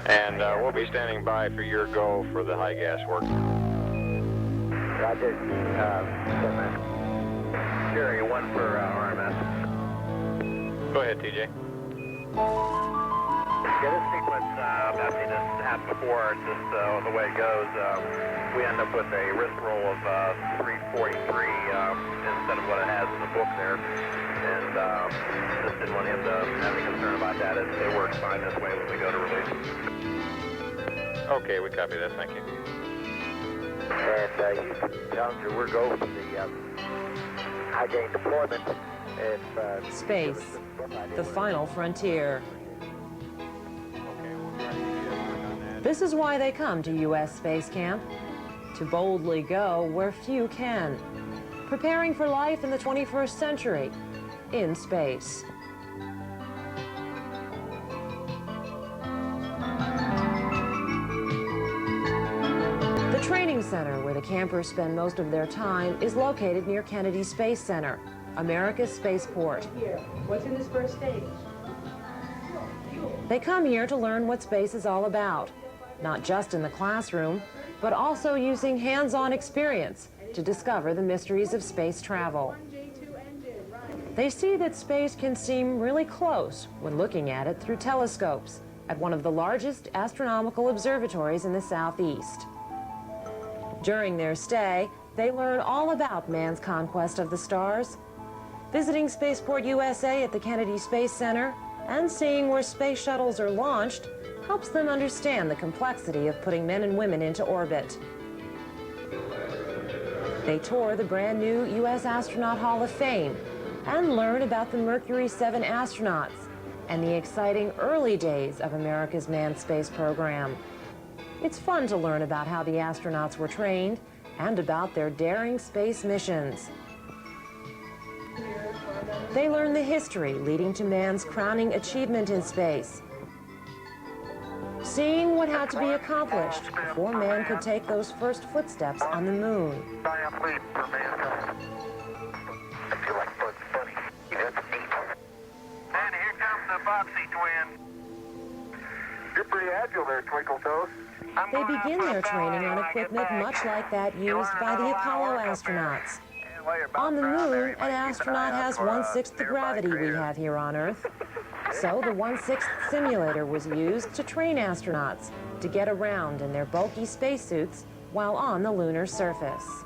And we'll be standing by for your go for the high gas work. Roger. Jerry, 1 for RMS. Go ahead, TJ. Yeah, this sequence, I've seen this happen before. It's just the way it goes. We end up with a wrist roll of 343 instead of what it has in the book there. And just didn't want him to have any concern about that. It works fine this way when we go to release. Okay, we copy that. Thank you. And you Challenger, we're go for the high gain deployment. Space, the final frontier. This is why they come to U.S. Space Camp, to boldly go where few can, preparing for life in the 21st century, in space. The training center where the campers spend most of their time is located near Kennedy Space Center, America's spaceport. Here, what's in this first stage? They come here to learn what space is all about, not just in the classroom, but also using hands-on experience to discover the mysteries of space travel. They see that space can seem really close when looking at it through telescopes at one of the largest astronomical observatories in the Southeast. During their stay, they learn all about man's conquest of the stars, visiting Spaceport USA at the Kennedy Space Center, and seeing where space shuttles are launched helps them understand the complexity of putting men and women into orbit. They tour the brand new U.S. Astronaut Hall of Fame and learn about the Mercury 7 astronauts and the exciting early days of America's manned space program. It's fun to learn about how the astronauts were trained and about their daring space missions. They learn the history leading to man's crowning achievement in space, seeing what had to be accomplished before man could take those first footsteps on the moon. I feel like Bugs Bunny. That's neat. And here comes the Boxy twin. You're pretty agile there, Twinkle Toes. They begin their training on equipment much like that used by the Apollo astronauts. On the moon, an astronaut has 1/6 the gravity we have here on Earth. So the 1/6 simulator was used to train astronauts to get around in their bulky spacesuits while on the lunar surface.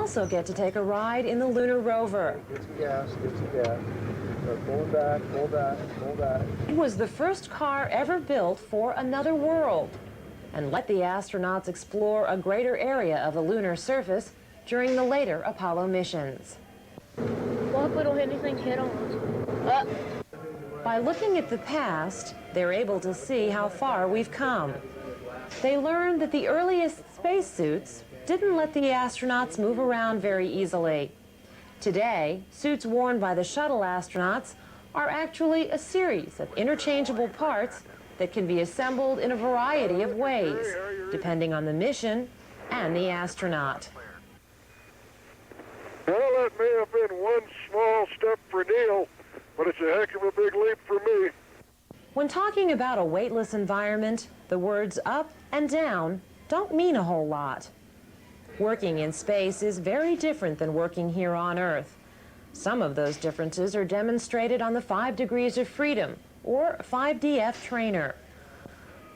also get to take a ride in the lunar rover. Get some gas, get some gas. Pull back, pull back, pull back. It was the first car ever built for another world and let the astronauts explore a greater area of the lunar surface during the later Apollo missions. Well, if we don't hit anything, hit on. By looking at the past, they're able to see how far we've come. They learned that the earliest spacesuits didn't let the astronauts move around very easily. Today, suits worn by the Shuttle astronauts are actually a series of interchangeable parts that can be assembled in a variety of ways, depending on the mission and the astronaut. Well, that may have been one small step for Neil, but it's a heck of a big leap for me. When talking about a weightless environment, the words up and down don't mean a whole lot. Working in space is very different than working here on Earth. Some of those differences are demonstrated on the 5 degrees of freedom, or 5DF trainer.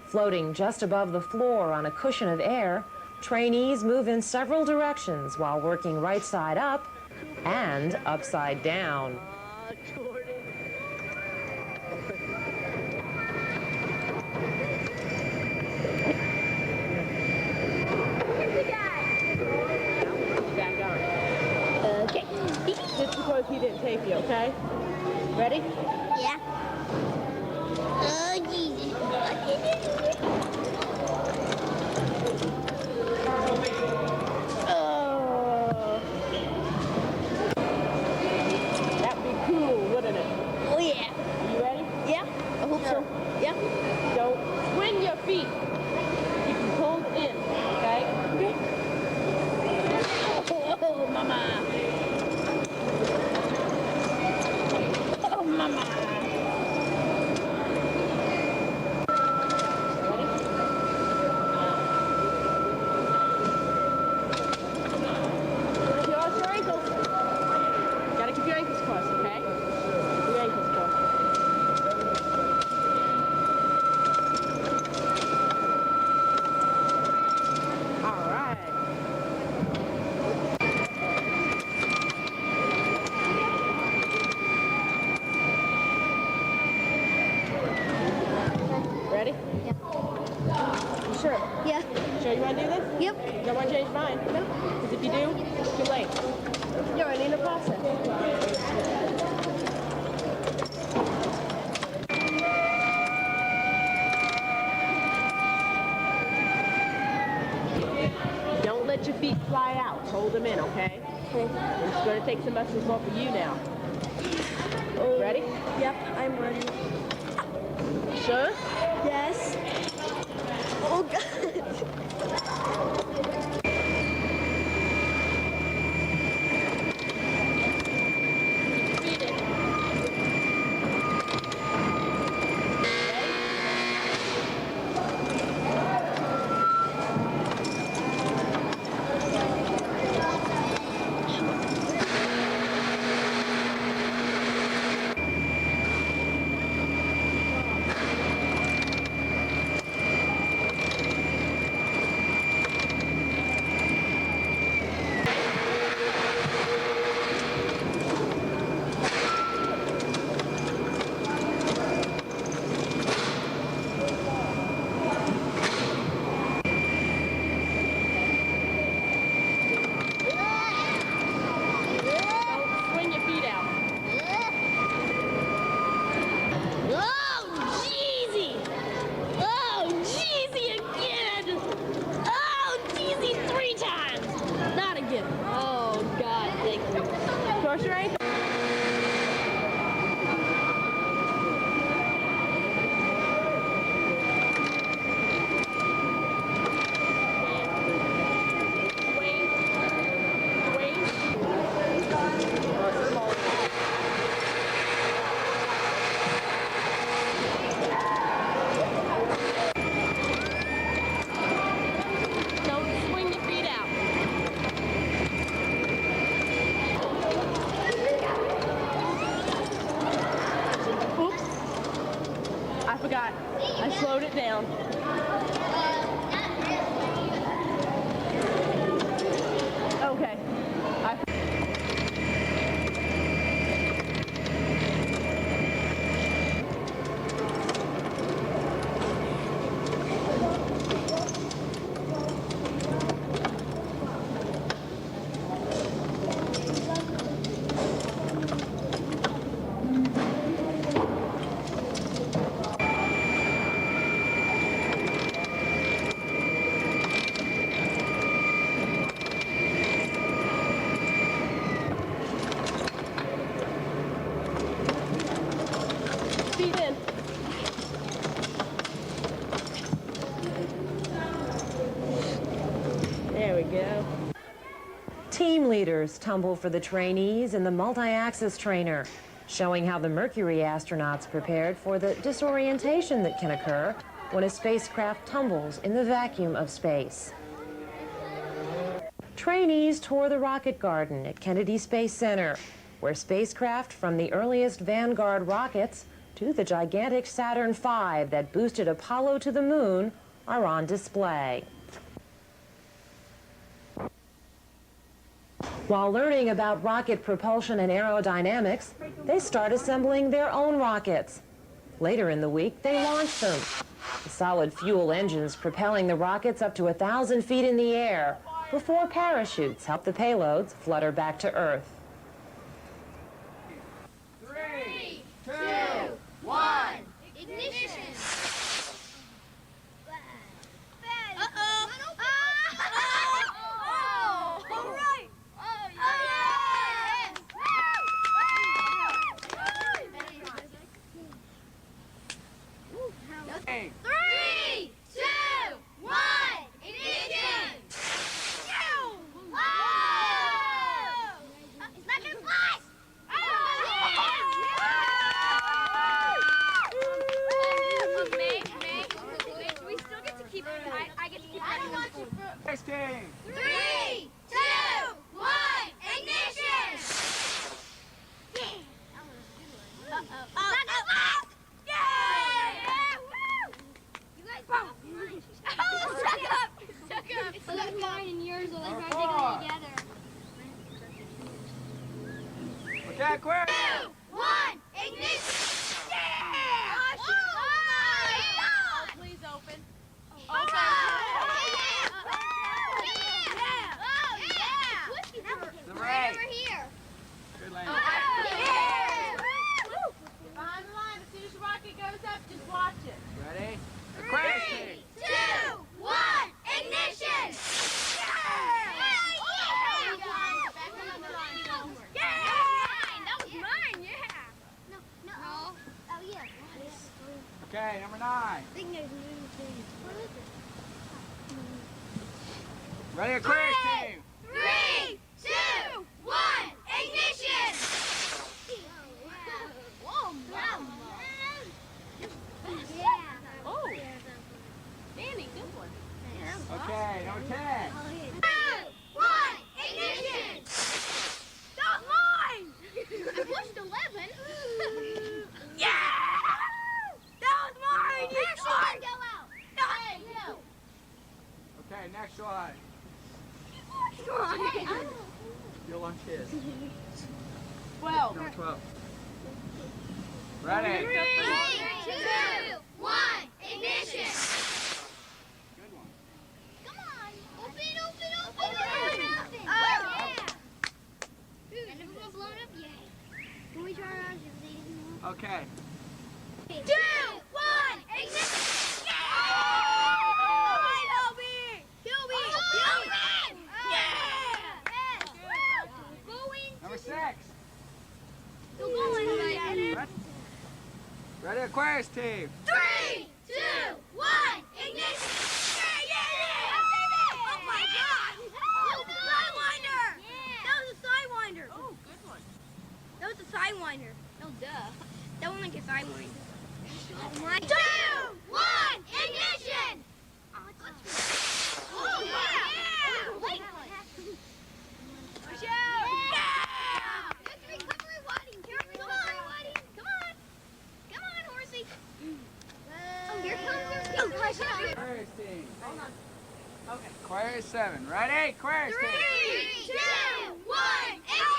Floating just above the floor on a cushion of air, trainees move in several directions while working right side up and upside down. Just because he didn't take you, okay? Ready? Yeah. Oh, Jesus. Oh. That'd be cool, wouldn't it? Oh, yeah. You ready? Yeah. I hope so. Yeah. Don't swing your feet. You can pull in, okay? Okay. Oh, mama. Oh, mama. Cross your ankles. Gotta keep your ankles crossed, okay? Your ankles crossed. All right. Ready? Yeah. You sure? Yeah. Sure you want to do this? Yep. You don't want to change your mind? No. Because if you do, it's too late. You're already in the process. Don't let your feet fly out. Hold them in, okay? Okay. It's going to take some muscles off of you now. Ready? Yep, I'm ready. Sure? Yes. Oh, God. Cross your ankle. I slowed it down. Okay. first tumble for the trainees in the multi-axis trainer, showing how the Mercury astronauts prepared for the disorientation that can occur when a spacecraft tumbles in the vacuum of space. Trainees tour the rocket garden at Kennedy Space Center, where spacecraft from the earliest Vanguard rockets to the gigantic Saturn V that boosted Apollo to the moon are on display. While learning about rocket propulsion and aerodynamics, they start assembling their own rockets. Later in the week, they launch them. The solid fuel engines propelling the rockets up to 1,000 feet in the air before parachutes help the payloads flutter back to Earth. 3, 2, 1, ignition! Testing! 3, 2, 1, ignition! You guys suck up! I left mine and yours while I tried to get it together. Okay, Aquarius! 2, 1, ignition! Please open. Right over here. Good landing. Behind the line, as soon as your rocket goes up, just watch it. Ready? Aquarius 3, 2, 1, ignition! Okay, number 9. Ready, Aquarius team? 3, 2, 1, ignition! Oh, Danny, good one. Okay, number 10. 2, 1, ignition! That was mine! I pushed 11. Yeah! That was mine! You tried! Go out! Hey, you! Okay, next one. Hey, You'll launch his. 12. Number 12. Ready? 3, 2, 1, ignition! Good one. Come on! Open! Oh, yeah! Dude, is it blown up? Yeah. Can we try it out? Okay. 2, 1, ignition! Yeah! Number 6. Still going. Ready, Aquarius team? 3, 2, 1, ignition! Yeah! Oh my God! That was a sidewinder! That was a sidewinder! Oh, good one. That was a sidewinder. Oh, duh. That one like a sidewinder. 2, 1, ignition! Oh yeah! Watch out! Yeah! That's recovery wadding. Come on, horsey. Oh, here comes your feet. Aquarius team. Okay. Aquarius 7. Ready? Aquarius team. 3, 2, 1, ignition!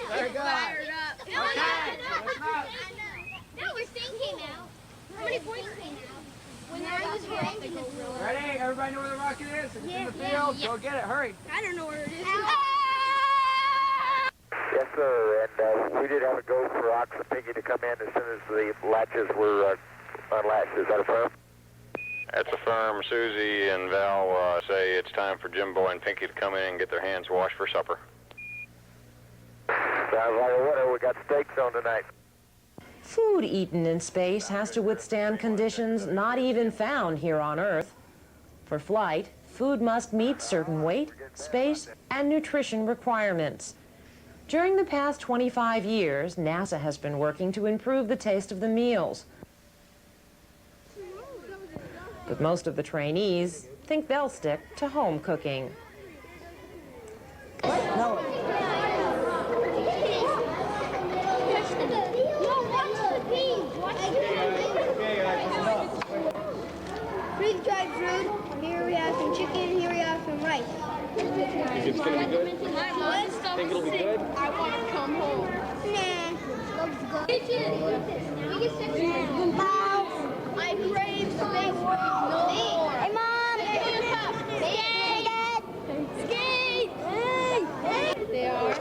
Very good. Okay. How many points came out? When I was ranking it. Ready? Everybody know where the rocket is? It's in the field. Go get it. Hurry. I don't know where it is. Yes, sir. And we did have a go for Oxapinky to come in as soon as the latches were unlatched. Is that affirmed? At the firm, Susie and Val say it's time for Jimbo and Pinky to come in and get their hands washed for supper. Sounds like a winner. We got steaks on tonight. Food eaten in space has to withstand conditions not even found here on Earth. For flight, food must meet certain weight, space, and nutrition requirements. During the past 25 years, NASA has been working to improve the taste of the meals. But most of the trainees think they'll stick to home cooking. Freeze-dried fruit. Here we have some chicken. Here we have some rice. Think it's gonna be good? Think it'll be good? I want to come home. Nah. Looks good. I crave space. No more. Hey, Mom. Skate. Skate. They are.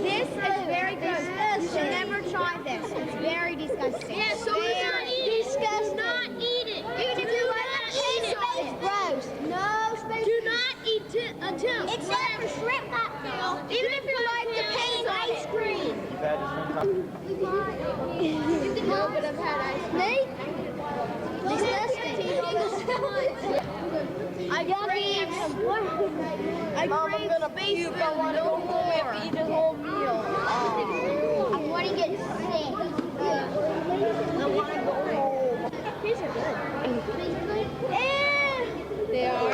This is very gross. You should never try this. It's very disgusting. Yeah, so do not eat it. Disgusting. Do not eat it. Even if you like eat space, it. gross. No space. Do not eat until. Except for shrimp cocktail. Even if you like the pain ice cream. No, but I've had ice cream. Snake? Disgusting. I crave space food. No more. Eat a whole meal. I want to get sick. I want to go home. These are good. They are.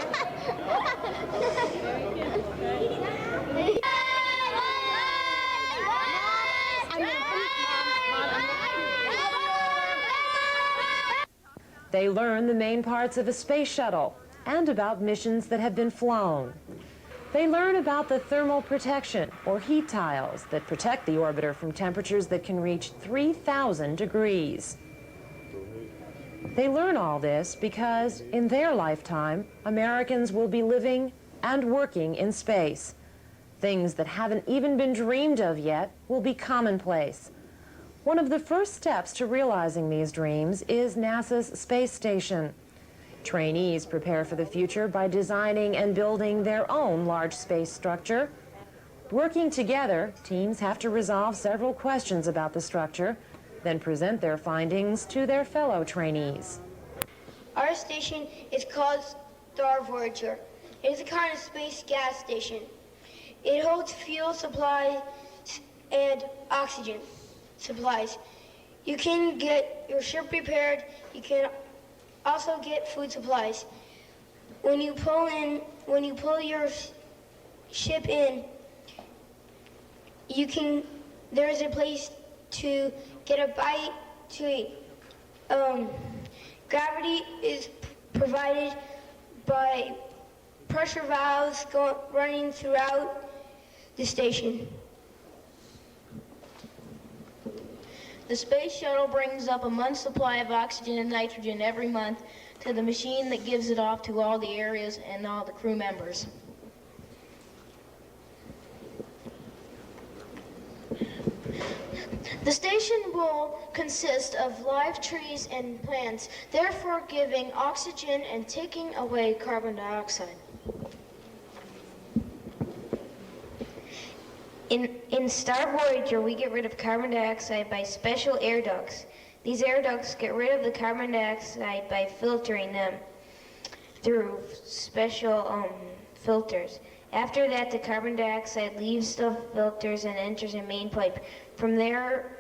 They learn the main parts of a space shuttle and about missions that have been flown. They learn about the thermal protection, or heat tiles, that protect the orbiter from temperatures that can reach 3,000 degrees. They learn all this because, in their lifetime, Americans will be living and working in space. Things that haven't even been dreamed of yet will be commonplace. One of the first steps to realizing these dreams is NASA's space station. Trainees prepare for the future by designing and building their own large space structure. Working together, teams have to resolve several questions about the structure, then present their findings to their fellow trainees. Our station is called Star Voyager. It is a kind of space gas station. It holds fuel supplies and oxygen supplies. You can get your ship repaired. You can also get food supplies. When you pull your ship in, there is a place to get a bite to eat. Gravity is provided by pressure valves running throughout the station. The space shuttle brings up a month's supply of oxygen and nitrogen every month to the machine that gives it off to all the areas and all the crew members. The station will consist of live trees and plants, therefore giving oxygen and taking away carbon dioxide. In Star Voyager, we get rid of carbon dioxide by special air ducts. These air ducts get rid of the carbon dioxide by filtering them through special filters. After that, the carbon dioxide leaves the filters and enters a main pipe. From there,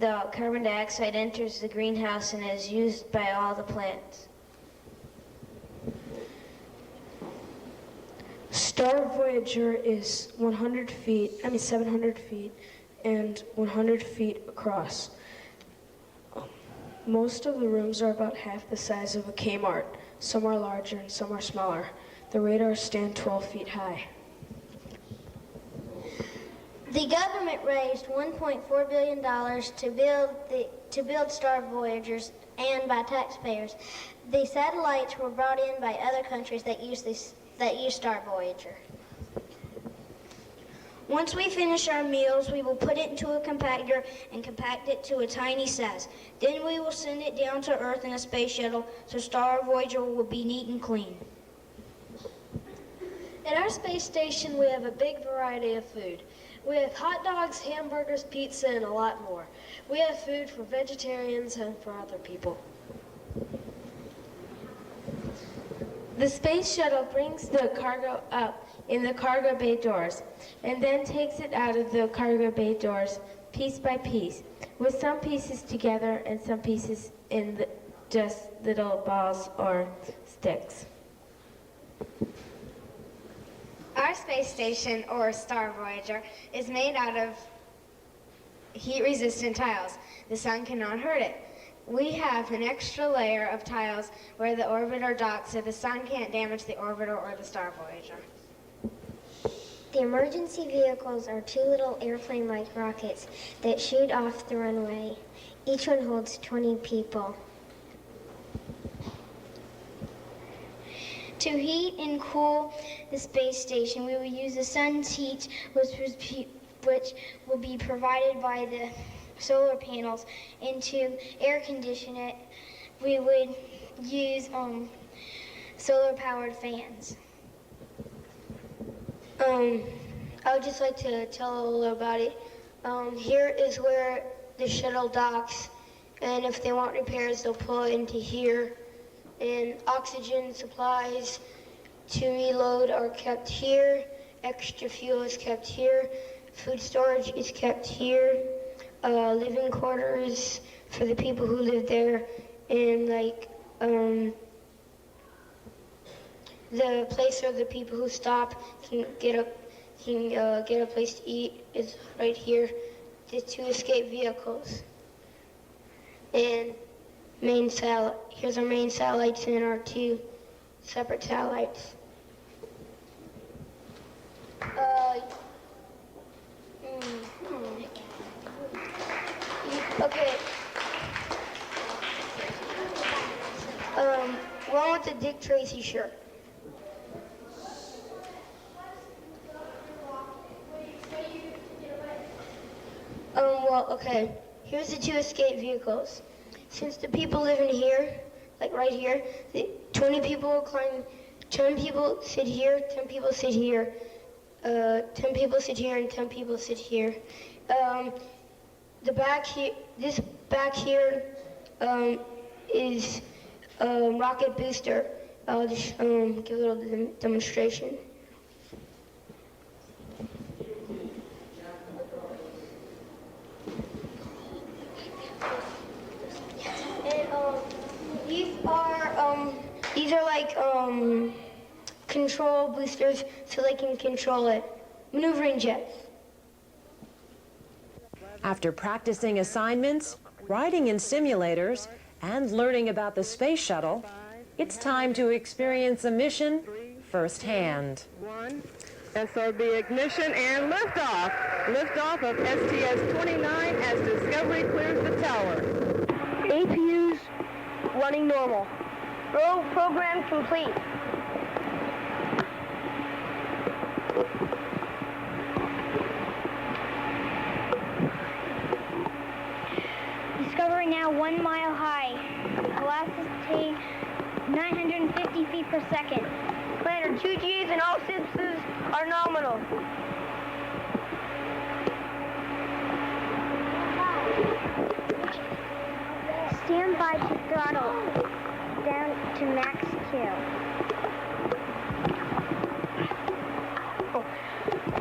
the carbon dioxide enters the greenhouse and is used by all the plants. Star Voyager is 700 feet and 100 feet across. Most of the rooms are about half the size of a Kmart. Some are larger and some are smaller. The radars stand 12 feet high. The government raised $1.4 billion to build Star Voyagers, and by taxpayers. The satellites were brought in by other countries that use Star Voyager. Once we finish our meals, we will put it into a compactor and compact it to a tiny size. Then we will send it down to Earth in a space shuttle so Star Voyager will be neat and clean. At our space station, we have a big variety of food. We have hot dogs, hamburgers, pizza, and a lot more. We have food for vegetarians and for other people. The space shuttle brings the cargo up in the cargo bay doors and then takes it out of the cargo bay doors piece by piece, with some pieces together and some pieces in just little balls or sticks. Our space station, or Star Voyager, is made out of heat-resistant tiles. The sun cannot hurt it. We have an extra layer of tiles where the orbiter docks so the sun can't damage the orbiter or the Star Voyager. The emergency vehicles are two little airplane-like rockets that shoot off the runway. Each one holds 20 people. To heat and cool the space station, we will use the sun's heat, which will be provided by the solar panels, and to air condition it, we would use solar-powered fans. I would just like to tell a little about it. Here is where the shuttle docks, and if they want repairs, they'll pull it into here. And oxygen supplies to reload are kept here. Extra fuel is kept here. Food storage is kept here. Living quarters for the people who live there, and the place where the people who stop can get a place to eat is right here. The two escape vehicles. And here's our main satellites and our two separate satellites. Okay. One with the Dick Tracy shirt. Well, okay. Here's the two escape vehicles. Since the people live in here, like right here, 20 people will climb, 10 people sit here, 10 people sit here, 10 people sit here, and 10 people sit here. This back here is rocket booster. I'll just give a little demonstration. And these are like control boosters, so they can control it. Maneuvering jets. After practicing assignments, riding in simulators, and learning about the space shuttle, it's time to experience a mission firsthand. SRB ignition and liftoff. Liftoff of STS-29 as Discovery clears the tower. APUs running normal. Roll program complete. Discovery now 1 mile high. Velocity 950 feet per second. Planner 2Gs and all systems are nominal. Stand by to throttle down to max Q.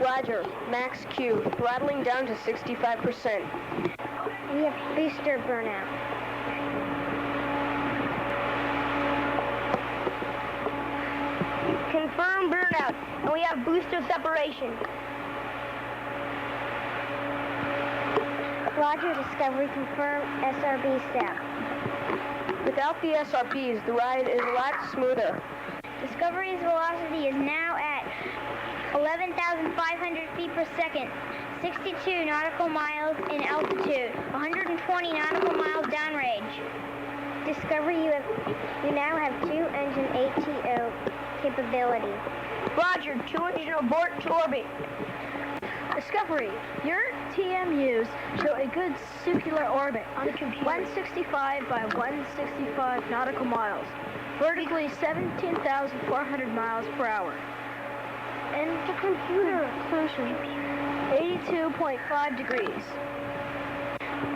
Roger, max Q, throttling down to 65%. We have booster burnout. Confirm burnout, and we have booster separation. Roger, Discovery confirmed SRB step. Without the SRBs, the ride is a lot smoother. Discovery's velocity is now at 11,500 feet per second, 62 nautical miles in altitude, 120 nautical miles downrange. Discovery, you now have 2-engine ATO capability. Roger, 2-engine abort to orbit. Discovery, your TMUs show a good circular orbit on the computer. 165 by 165 nautical miles, vertically 17,400 miles per hour. And the computer inclusion, 82.5 degrees.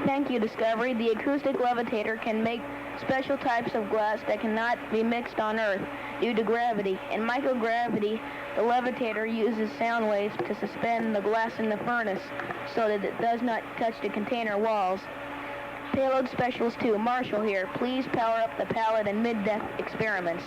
Thank you, Discovery. The acoustic levitator can make special types of glass that cannot be mixed on Earth due to gravity. In microgravity, the levitator uses sound waves to suspend the glass in the furnace so that it does not touch the container walls. Payload Specialist 2, Marshall here. Please power up the pallet and mid-depth experiments.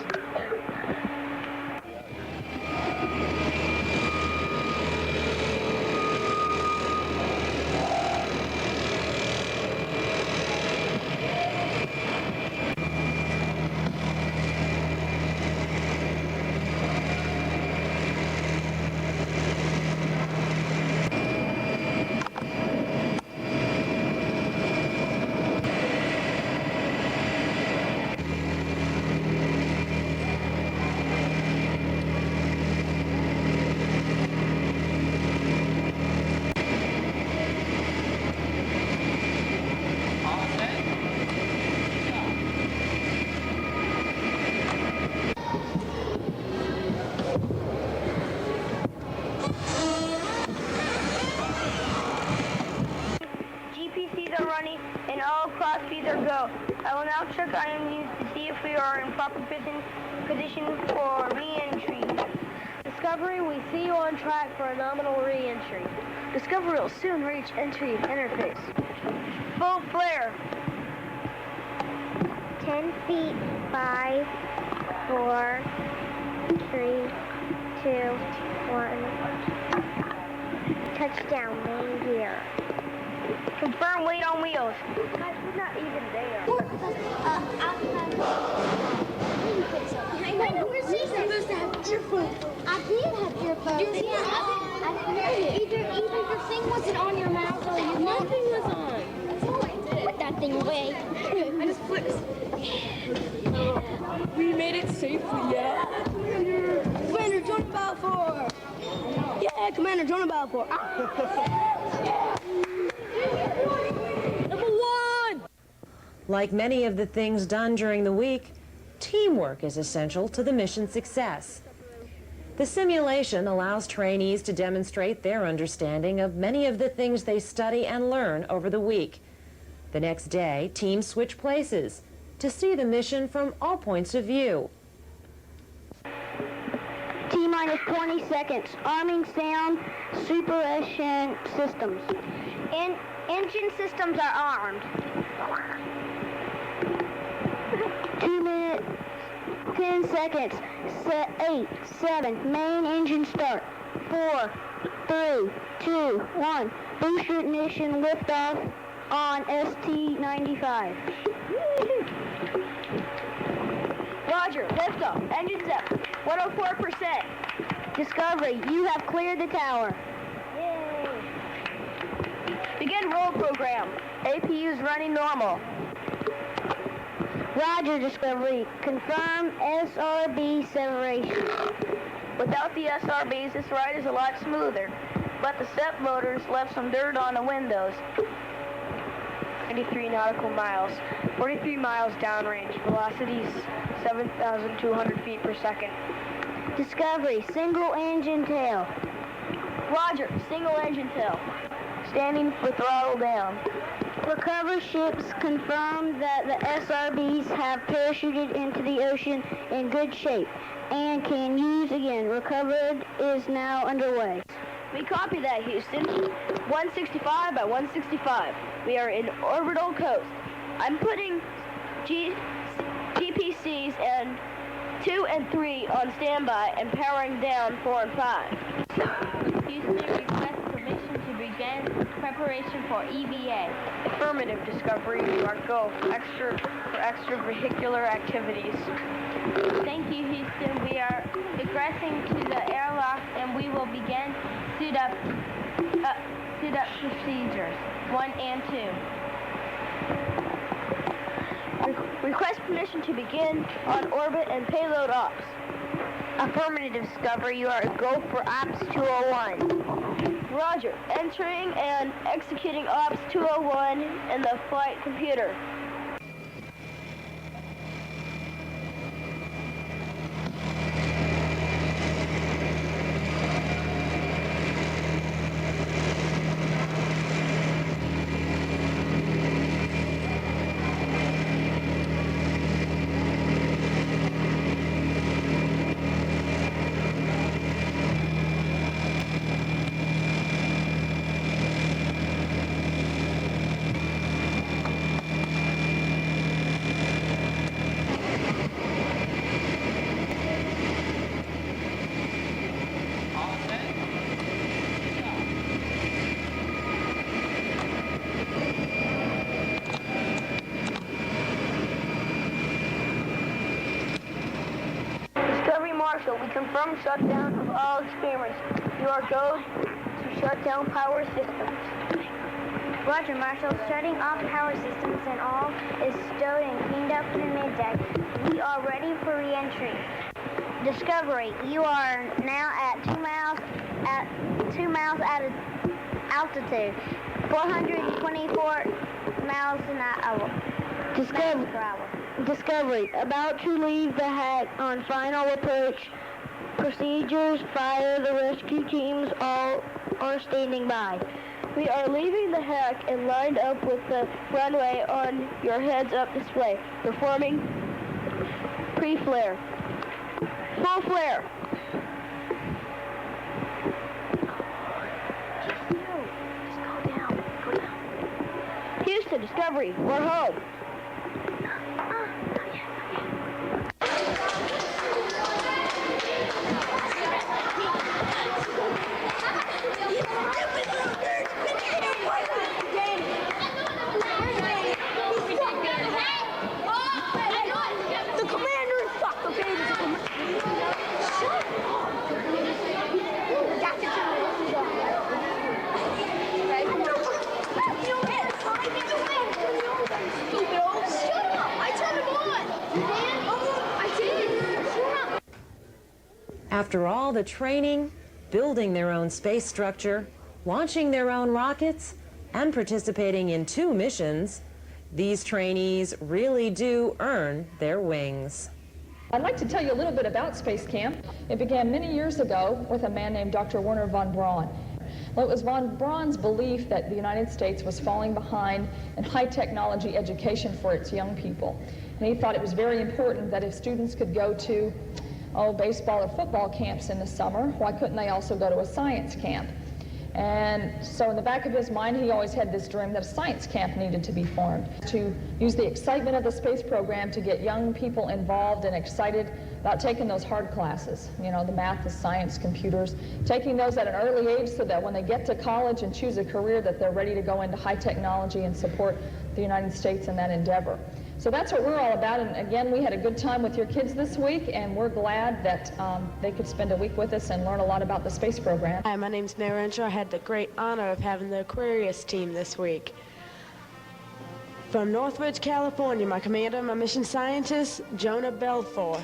I will now check IMUs to see if we are in proper position for re-entry. Discovery, we see you on track for a nominal re-entry. Discovery will soon reach entry interface. Full flare. 10 feet, 5, 4, 3, 2, 1. Touchdown, main gear. Confirm weight on wheels. Guys, we're not even there. I know we're supposed to have earphones. I did have earphones. Yeah, I didn't hear you. Either the thing wasn't on your mouth or your nothing was on. That's all I did. Put that thing away. I just flipped. We made it safely, yeah. Commander John Balfour. Yeah, Commander John Balfour. Number 1! Like many of the things done during the week, teamwork is essential to the mission's success. The simulation allows trainees to demonstrate their understanding of many of the things they study and learn over the week. The next day, teams switch places to see the mission from all points of view. T-minus 20 seconds. Arming sound suppression systems. Engine systems are armed. 2 minutes, 10 seconds. 8, 7. Main engine start. 4, 3, 2, 1. Booster ignition liftoff on ST-95. Roger, liftoff. Engines up. 104%. Discovery, you have cleared the tower. Yay. Begin roll program. APUs running normal. Roger, Discovery. Confirm SRB separation. Without the SRBs, this ride is a lot smoother, but the step motors left some dirt on the windows. 93 nautical miles, 43 miles downrange, velocities 7,200 feet per second. Discovery, single engine tail. Roger, single engine tail. Standing for throttle down. Recover ships confirm that the SRBs have parachuted into the ocean in good shape and can use again. Recovery is now underway. We copy that, Houston. 165 by 165. We are in orbital coast. I'm putting GPCs and 2 and 3 on standby and powering down 4 and 5. Houston requests permission to begin preparation for EVA. Affirmative, Discovery. You are go for extravehicular activities. Thank you, Houston. We are egressing to the airlock and we will begin suit up procedures 1 and 2. Request permission to begin on orbit and payload ops. Affirmative, Discovery. You are go for ops 201. Roger. Entering and executing Ops 201 in the flight computer. Marshall, we confirm shutdown of all experiments. You are go to shut down power systems. Roger, Marshall. Shutting off power systems and all is stowed and cleaned up in the middeck. We are ready for re-entry. Discovery, you are now at 2 miles at altitude, 424 miles an hour. Discovery, about to leave the hack on final approach. Procedures, fire, the rescue teams all are standing by. We are leaving the hack and lined up with the runway on your heads-up display, performing pre-flare. Full flare. Just go down. Houston, Discovery, we're home. After all the training, building their own space structure, launching their own rockets, and participating in 2 missions, these trainees really do earn their wings. I'd like to tell you a little bit about Space Camp. It began many years ago with a man named Dr. Werner von Braun. Well, it was von Braun's belief that the United States was falling behind in high technology education for its young people. And he thought it was very important that if students could go to baseball or football camps in the summer, why couldn't they also go to a science camp? And so in the back of his mind, he always had this dream that a science camp needed to be formed to use the excitement of the space program to get young people involved and excited about taking those hard classes, you know, the math, the science, computers, taking those at an early age so that when they get to college and choose a career that they're ready to go into high technology and support the United States in that endeavor. So that's what we're all about, and again, we had a good time with your kids this week, and we're glad that they could spend a week with us and learn a lot about the space program. Hi, my name's Mary Renshaw. I had the great honor of having the Aquarius team this week. From Northridge, California, my commander, my mission scientist, Jonah Belfort.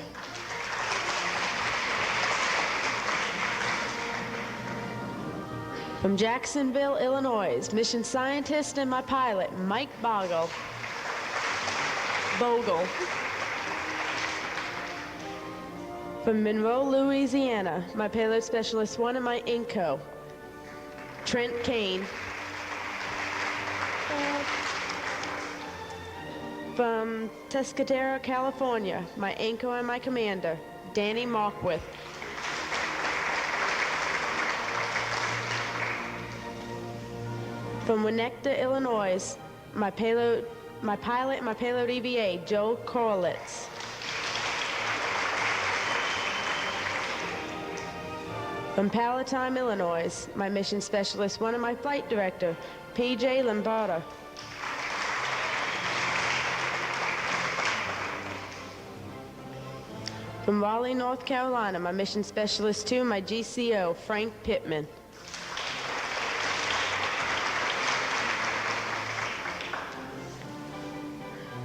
From Jacksonville, Illinois, mission scientist and my pilot, Mike Bogle. From Monroe, Louisiana, my payload specialist 1 and my INCO, Trent Kane. From Tuscatera, California, my INCO and my commander, Danny Markwith. From Winnetka, Illinois, my pilot and my payload EVA, Joe Korlitz. From Palatine, Illinois, my mission specialist 1 and my flight director, PJ Lombardo. From Raleigh, North Carolina, my mission specialist 2, my GCO, Frank Pittman.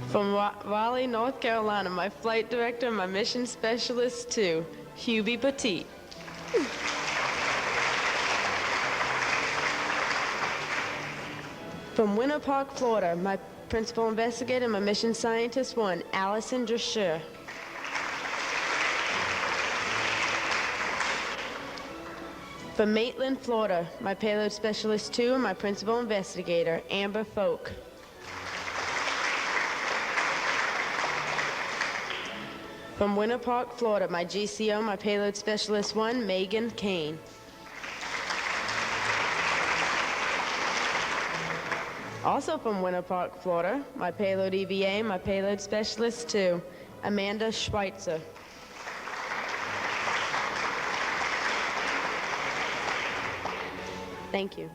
From Raleigh, North Carolina, my flight director, my mission specialist 2, Hubie Petit. From Winter Park, Florida, my principal investigator, my mission scientist 1, Allison Drescher. From Maitland, Florida, my payload specialist 2 and my principal investigator, Amber Folk. From Winter Park, Florida, my GCO, my payload specialist 1, Megan Kane. Also from Winter Park, Florida, my payload EVA, my payload specialist 2, Amanda Schweitzer. Thank you.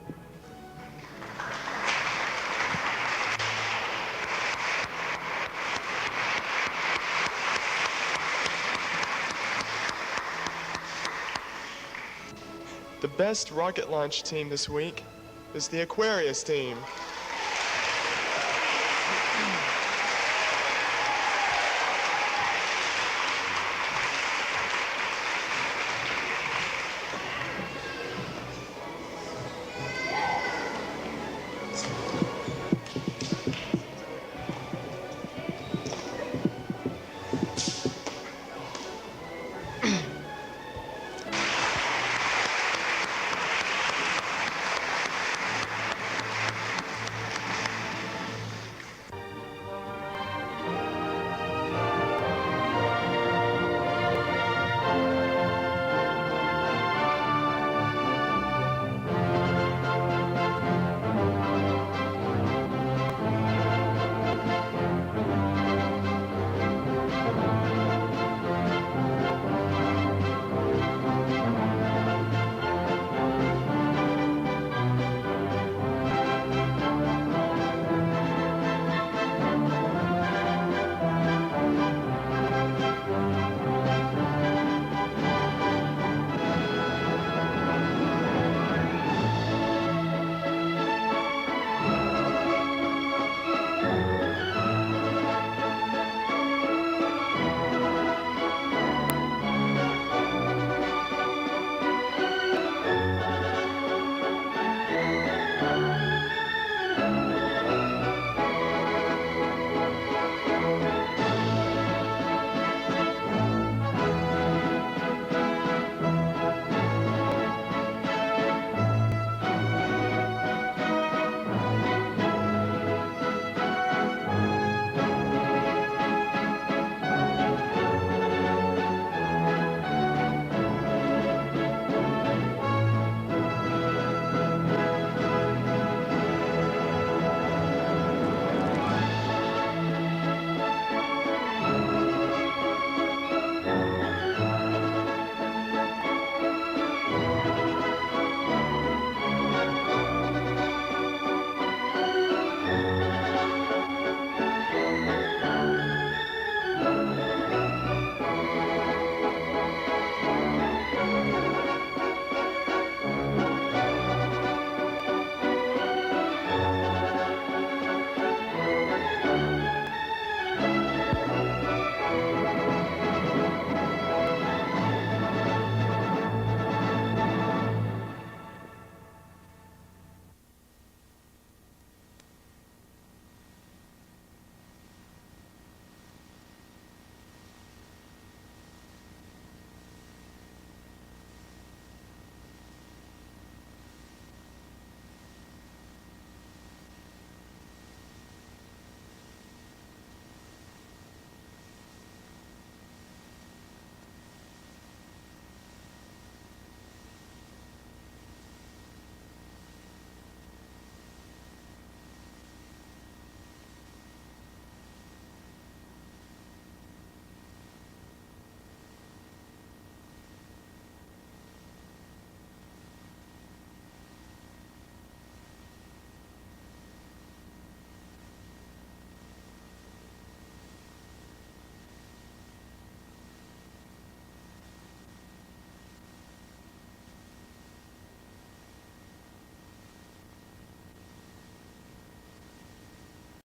The best rocket launch team this week is the Aquarius team.